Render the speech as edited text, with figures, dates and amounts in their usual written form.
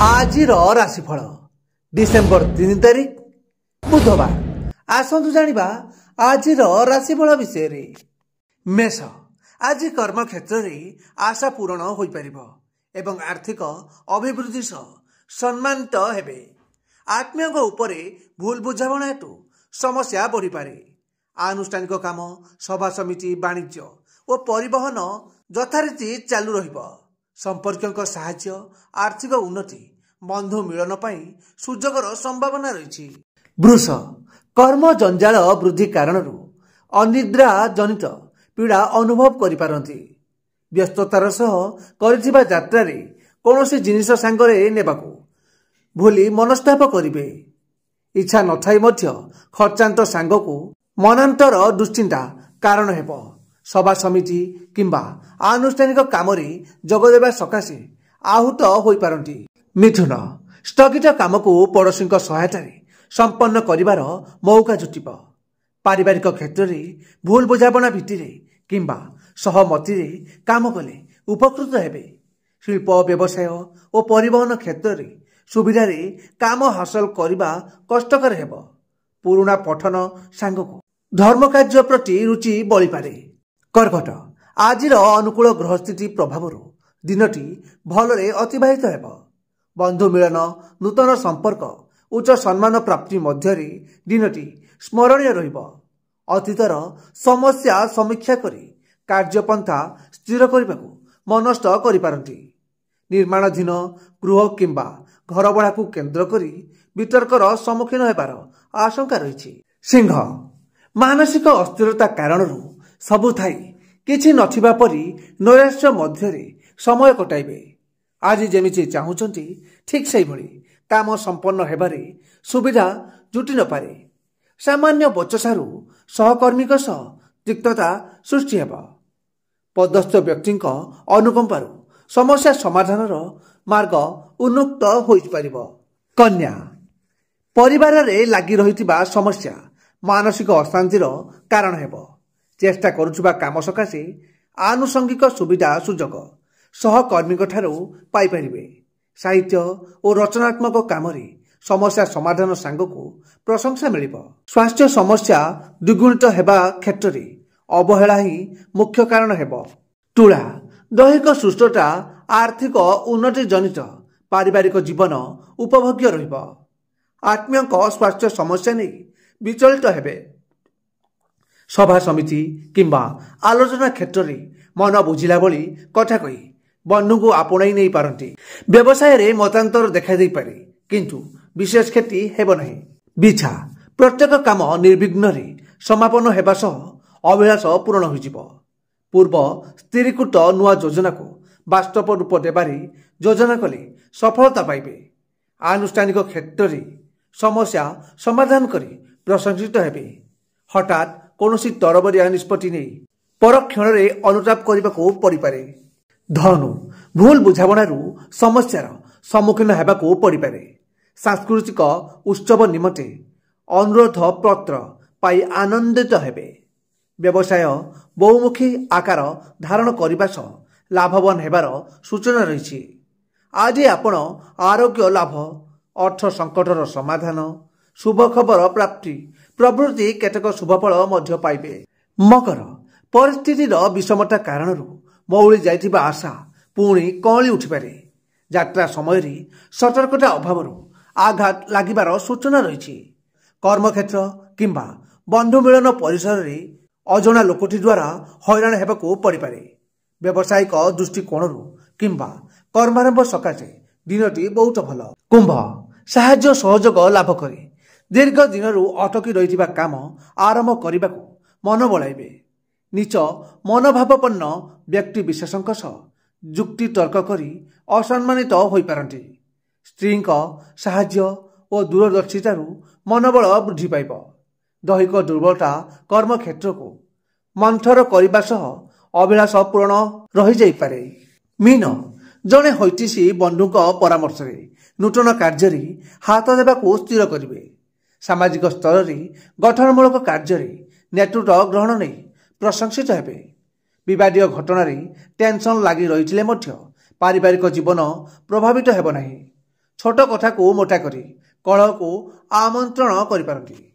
आजिर राशिफल डिसेम्बर 3 तारिख बुधवार। आसतु जानिबा आजिर राशिफल विषय रे। मेष, आज कर्म क्षेत्र रे आशा पूरण होई परिबो एवं आर्थिक अभिवृद्धि सह सम्मानित हेबे। आत्मीय उपरे भूल बुझामणा हेतु समस्या बढ़ी पारे। आनुष्ठानिक काम, सभा समिति, वाणिज्य और परिवहन यथारीति चालू रहिबो। संपर्कों साहाय्य, आर्थिक उन्नति, बंधु मिलन पाई सुजोगर संभावना रही। वृष, कर्म जंजाल वृद्धि कारण अनिद्रा जनित पीड़ा अनुभव करिपारंती। व्यस्ततार सह करिथिबा यात्रा रे कोनोसी जिनिस सांगरे नेबाकू भूली मनस्ताप करिवे। इच्छा नथाई मध्य खर्चांत सांगकू मनांतर दुश्चिंता कारण हेबो। सभा समिति किंबा आनुष्ठानिक कामरे जोगदेवा सकाशे आहूत होई पारंती। मिथुन, स्थगित काम को पड़ोशी सहायता संपन्न करिवार मौका जुटिब। पारिवारिक क्षेत्र में भूल बुझामणा भित्तिरे किंबा सहमति रे काम कले उपकृत हेबे। शिल्प, व्यवसाय और परिवहन क्षेत्र में सुविधा रे काम हासिल करिबा कष्टकर हेबो। पुराना पठन सांगको धर्म कार्य प्रति रुचि बढ़ी पारे। कर्कट, आजिर अनुकूल ग्रह स्थिति प्रभाव दिनटी भलरे अतिबाहित हेब। बंधु मिलन, नूतन संपर्क, उच्च सम्मान प्राप्ति मध्य दिनटी स्मरणीय रहिब। अतीतर समस्या समीक्षा करी कार्यपंथा स्थिर करने मनस्थ करिपारंती। निर्माणाधीन गृह किंबा घर भड़ा को केन्द्र करी वितर्कर सम्मुखीन हेबार आशंका रही। सिंह, मानसिक अस्थिरता कारण सबु थाई किछि नथिबा परी नैराश्य मध्यरे समय कटाइबे। आज जेमिति चाहुचंती ठीक सही भली काम संपन्न हेबारे सुविधा जुटी न पारे। सामान्य बचसारू सहकर्मी सह तिक्तता सृष्टि हेबा। पदस्थ व्यक्ति अनुकंपारू समस्या समाधान मार्ग उन्मुक्त होई परिबो। कन्या, परिवार रे लागी रहितिबा समस्या मानसिक अशांतिर कारण हेबो। चेष्टा करुवा काम सकाशे आनुषंगिक सुविधा सुजोग सहकर्मी पाई परिबे। साहित्य और रचनात्मक काम समस्या समाधान सांगको प्रशंसा मिलिब। स्वास्थ्य समस्या द्विगुणित हेबा क्षेत्र में अवहेला ही मुख्य कारण हेब। तुला, दैहिक सुस्थता, आर्थिक उन्नति जनित पारिवारिक जीवन उपभोग्य रहिब। आत्मीय स्वास्थ्य समस्या नहीं विचलित हेबे। सभा समिति किंबा आलोचना क्षेत्र में मन बुझिला भली कथा कही बंधु को आपणाई नहीं पारंती। व्यवसाय रे मतांतर देखा दे पारे किंतु विशेष क्षति हेब नहीं। बिछा, प्रत्येक काम निर्विघ्न रे समापन हेबा सह अभिलाष पूर्ण होइजिब। पूर्व स्थिरीकृत नुआ योजना को वास्तव रूप देबारे योजना कले सफलता पाइबे। आनुष्ठानिक क्षेत्र में समस्या समाधान करी प्रशंसित हेबे। हठात कौनसी तरबरिया निष्पत्ति नहीं पर क्षण में अनुताप करने को पड़ पारे। धनु, भूल बुझामणारू समस्यार सम्मुखीन होगाकू पड़ पारे। सांस्कृतिक उत्सव निमंते अनुरोध पत्र पाई आनंदित हेबे। व्यवसाय बहुमुखी आकार धारण करने सह लाभवान हेबार सूचना रही। आज आपण आरोग्य लाभ, अर्थ संकटर समाधान, शुभ खबर प्राप्ति प्रभृति केतक शुभफल मध्य पाइबे। मकर, परिस्थितिर विषमता कारण मौली जाइथिबा आशा पुणी कौली उठिपारे। यात्रा समय सतर्कता अभाव आघात लागिबार सूचना रही। कर्मक्षेत्र किंबा बंधु मिलन परिसर रे अजणा लोकटी द्वारा हैरान हेबाकू पड़ पारे। व्यावसायिक दृष्टिकोण किंबा कर्मारंभ सकाशे दिनटी बहुत भल। कुंभ, साहाय्य सहयोग लाभ करे। दीर्घ दिन अटकी रही काम आरंभ करने को मन बलाइबे। नीच मनोभावपन्न व्यक्ति विशेषों सह जुक्ति तर्क करी असम्मानित होई पारंती। स्त्री साहाय्य और दूरदर्शितारू मनोबल वृद्धि पाइब। दैहिक दुर्बलता कर्म क्षेत्र को मंथर करने सह अभिलाष पूर्ण रही जाई पारे। मीन, जड़े हैतिशी बंधु परामर्श नूतन कार्य हाथ देवाकू स्थिर करिवे। सामाजिक स्तर में गठनमूलक कार्य नेतृत्व ग्रहण नहीं प्रशंसित हेबे। विवादीय घटना टेंशन लगी रही पारिवारिक जीवन प्रभावित हेब नहीं। ଛୋଟ କଥାକୁ ମୋଟା କରି କଳହକୁ ଆମନ୍ତ୍ରଣ କରିପାରନ୍ତି।